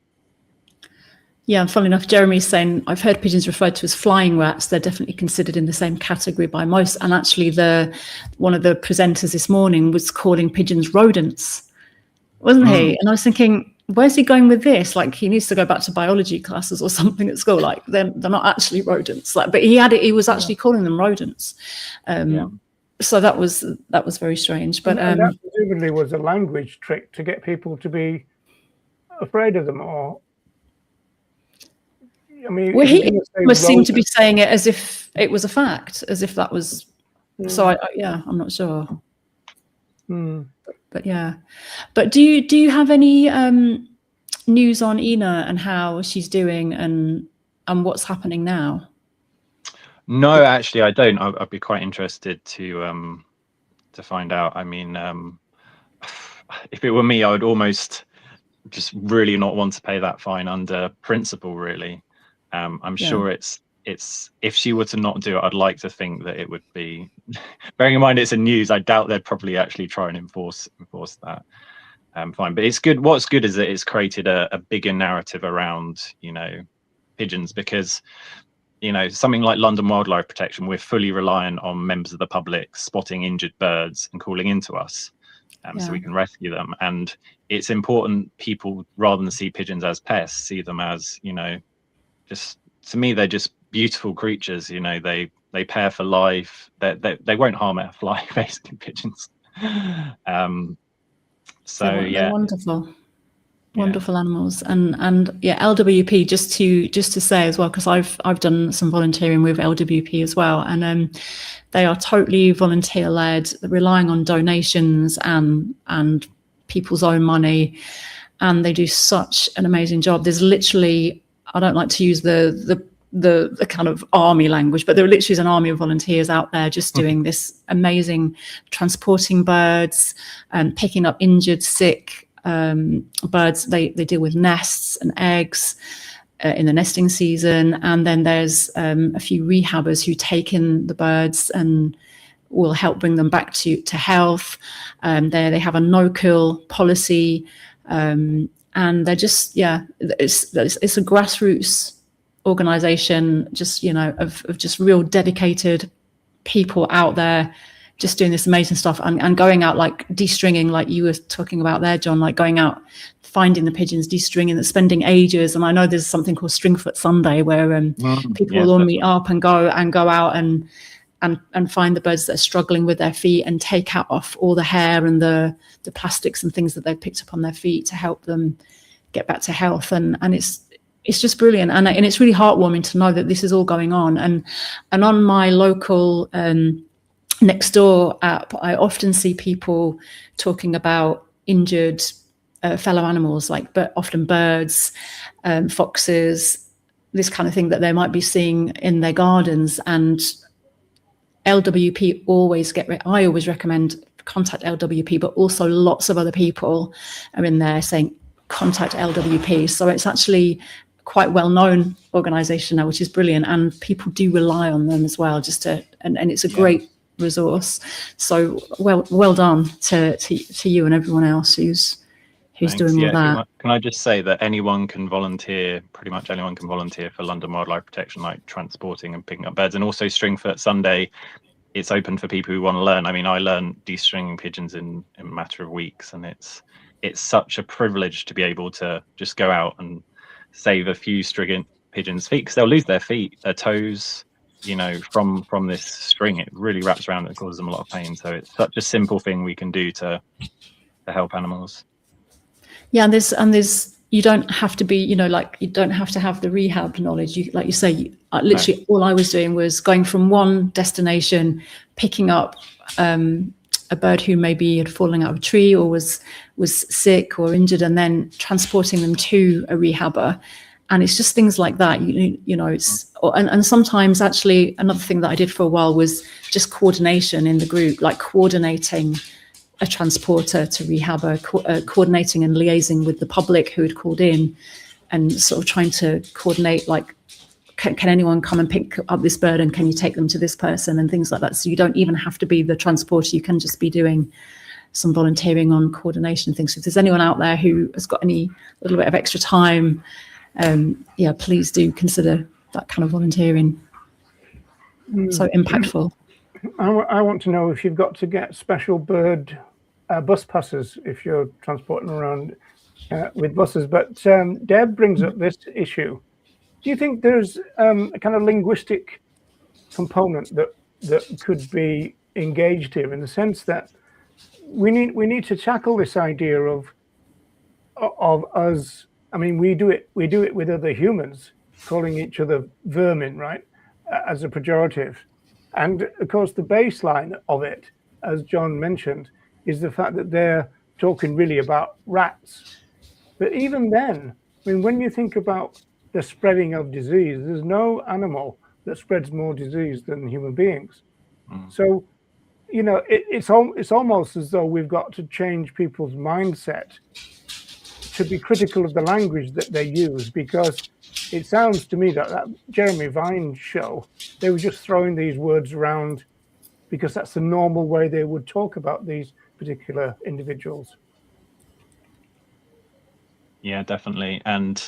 Yeah, and funnily enough, Jeremy's saying, I've heard pigeons referred to as flying rats. They're definitely considered in the same category by most. And actually, one of the presenters this morning was calling pigeons rodents, wasn't he? And I was thinking, where's he going with this? Like, he needs to go back to biology classes or something at school. Like, they're not actually rodents. Like, but he was actually calling them rodents. So that was very strange. But and that presumably was a language trick to get people to be afraid of them, or I mean, well, he must seem to be saying it as if it was a fact, as if that was. So I'm not sure. But yeah, but do you have any news on Ina and how she's doing and what's happening now? No, actually, I don't. I'd be quite interested to find out. I mean, if it were me, I would almost just really not want to pay that fine under principle, really. I'm sure it's if she were to not do it, I'd like to think that it would be, bearing in mind it's a news, I doubt they'd probably actually try and enforce that. Fine, but it's good. What's good is that it's created a bigger narrative around, you know, pigeons, because, you know, something like London Wildlife Protection, we're fully reliant on members of the public spotting injured birds and calling into us, so we can rescue them. And it's important people, rather than see pigeons as pests, see them as, you know, just, to me, they're just beautiful creatures. You know, they pair for life. They won't harm a fly, basically, pigeons. They're wonderful animals. And yeah, LWP, just to say as well, because I've done some volunteering with LWP as well, and they are totally volunteer led, relying on donations and people's own money, and they do such an amazing job. There's literally, I don't like to use the kind of army language, but there literally is an army of volunteers out there just doing this amazing, transporting birds and picking up injured, sick birds. They deal with nests and eggs in the nesting season, and then there's a few rehabbers who take in the birds and will help bring them back to health. They have a no-kill policy, and they're just it's a grassroots organization, just, you know, of just real dedicated people out there just doing this amazing stuff and going out, like de-stringing, like you were talking about there, John, like going out, finding the pigeons, de-stringing, and spending ages. And I know there's something called Stringfoot Sunday where people will all meet up and go out and find the birds that are struggling with their feet and take out off all the hair and the plastics and things that they've picked up on their feet to help them get back to health. And it's just brilliant, and it's really heartwarming to know that this is all going on. And on my local Nextdoor app, I often see people talking about injured fellow animals, but often birds, foxes, this kind of thing that they might be seeing in their gardens. And LWP I always recommend contact LWP, but also lots of other people are in there saying contact LWP. So it's actually quite well-known organization now, which is brilliant, and people do rely on them as well, and it's a great resource. So well done to you and everyone else who's doing all that. Can I just say that anyone can volunteer, pretty much anyone can volunteer for London Wildlife Protection, like transporting and picking up birds. And also Stringfoot Sunday, it's open for people who want to learn. I mean, I learned de-stringing pigeons in a matter of weeks, and it's such a privilege to be able to just go out and save a few stringing pigeons' feet, because they'll lose their feet, their toes, you know, from this string. It really wraps around and causes them a lot of pain. So it's such a simple thing we can do to help animals. Yeah, and there's you don't have to be, you know, like you don't have to have the rehab knowledge. You, like you say, literally all I was doing was going from one destination, picking up a bird who maybe had fallen out of a tree or was sick or injured, and then transporting them to a rehabber. And it's just things like that, you know, it's, and sometimes actually another thing that I did for a while was just coordination in the group, like coordinating a transporter to rehabber, coordinating and liaising with the public who had called in, and sort of trying to coordinate, like, can anyone come and pick up this bird, and can you take them to this person, and things like that. So you don't even have to be the transporter, you can just be doing some volunteering on coordination things. So if there's anyone out there who has got any little bit of extra time, yeah, please do consider that kind of volunteering. So impactful. I want to know if you've got to get special bird bus passes if you're transporting around with buses. But Deb brings up this issue. Do you think there's a kind of linguistic component that could be engaged here, in the sense that we need to tackle this idea of us? I mean, we do it with other humans, calling each other vermin, right, as a pejorative. And of course, the baseline of it, as John mentioned, is the fact that they're talking really about rats. But even then, I mean, when you think about the spreading of disease, there's no animal that spreads more disease than human beings. So, you know, it's almost as though we've got to change people's mindset to be critical of the language that they use, because it sounds to me that Jeremy Vine show, they were just throwing these words around because that's the normal way they would talk about these particular individuals. Yeah, definitely. And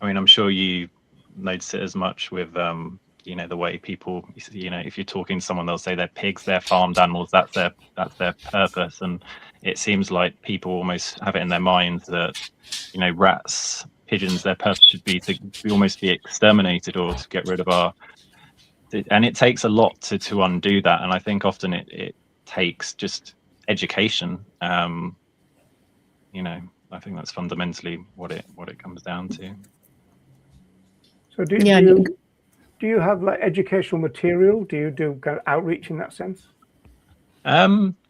I mean, I'm sure you notice it as much with, you know, the way people, you know, if you're talking to someone, they'll say they're pigs, they're farmed animals, that's their purpose. And it seems like people almost have it in their minds that, you know, rats, pigeons, their purpose should be to almost be exterminated or to get rid of our, and it takes a lot to undo that. And I think often it takes just education. You know, I think that's fundamentally what it comes down to. So do you have like educational material? Do you do kind of outreach in that sense?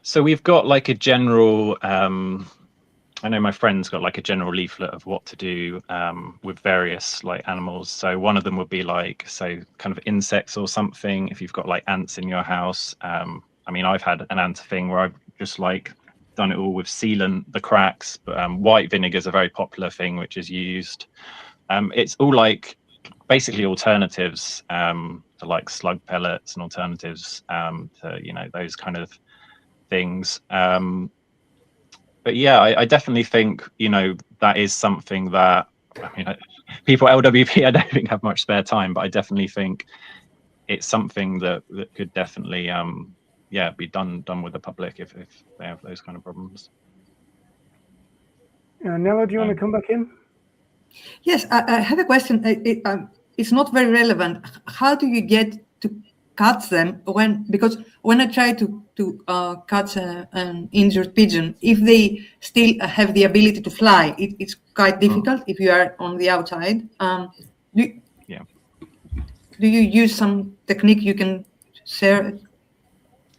So we've got like a general, I know my friend's got like a general leaflet of what to do with various like animals. So one of them would be like, so kind of insects or something. If you've got like ants in your house, I mean, I've had an ant thing where I've just like done it all with sealant, the cracks, but white vinegar is a very popular thing which is used. It's all like basically alternatives to like slug pellets and alternatives to, you know, those kind of things. But yeah, I definitely think, you know, that is something that, I mean, people at LWP, I don't think have much spare time, but I definitely think it's something that could definitely, yeah, be done with the public if they have those kind of problems. Nella, do you want to come back in? Yes, I have a question. It's not very relevant. How do you get to catch them because when I try to catch an injured pigeon, if they still have the ability to fly, it's quite difficult if you are on the outside. Do you use some technique you can share?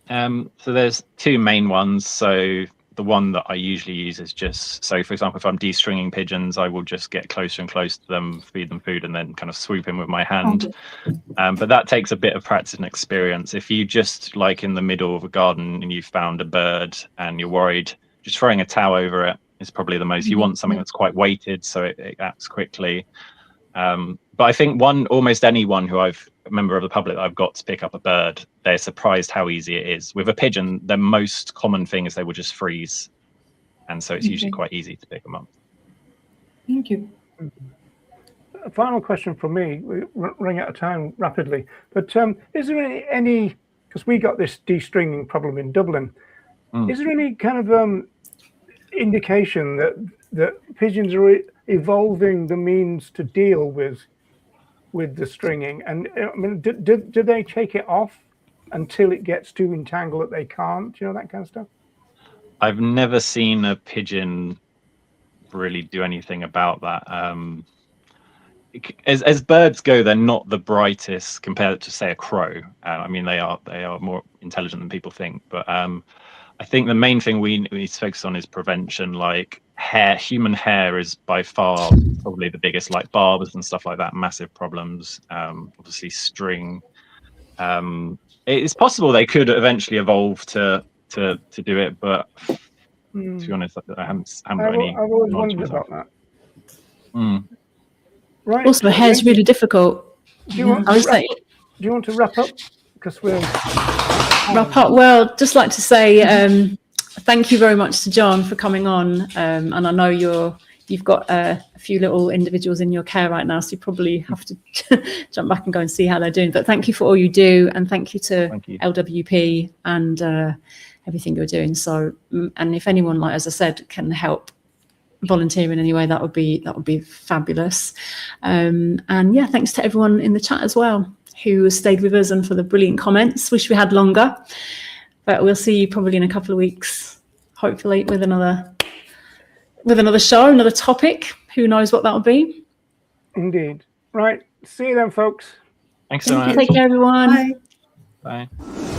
So there's two main ones. So the one that I usually use is just, so for example, if I'm de-stringing pigeons, I will just get closer and closer to them, feed them food, and then kind of swoop in with my hand. But that takes a bit of practice and experience. If you just like in the middle of a garden and you found a bird and you're worried, just throwing a towel over it is probably the most. You want something that's quite weighted so it acts quickly. But I think almost anyone who a member of the public that I've got to pick up a bird, they're surprised how easy it is. With a pigeon, the most common thing is they will just freeze. And so it's usually quite easy to pick them up. Thank you. A final question from me. We're running out of time rapidly. But is there any because we got this de-stringing problem in Dublin. Is there any kind of indication that pigeons are evolving the means to deal with the stringing? And I mean, do they take it off until it gets too entangled that they can't? You know, that kind of stuff. I've never seen a pigeon really do anything about that. As birds go, they're not the brightest compared to, say, a crow. I mean, they are more intelligent than people think. But I think the main thing we need to focus on is prevention. Like hair, human hair is by far probably the biggest. Like barbers and stuff like that, massive problems. Obviously, string. It's possible they could eventually evolve to do it, but to be honest, I haven't got any. I've always wondered about that. Right. Also, hair's really difficult. Do you want to wrap up? Because we're wrap up. Well, just like to say thank you very much to John for coming on. And I know you've got a few little individuals in your care right now, so you probably have to jump back and go and see how they're doing. But thank you for all you do, and thank you to LWP and everything you're doing. So, and if anyone, like as I said, can help volunteer in any way, that would be fabulous. And yeah, thanks to everyone in the chat as well who stayed with us and for the brilliant comments. Wish we had longer, but we'll see you probably in a couple of weeks, hopefully with another show, another topic. Who knows what that'll be? Indeed. Right. See you then, folks. Thanks so much. Take care, everyone. Bye. Bye.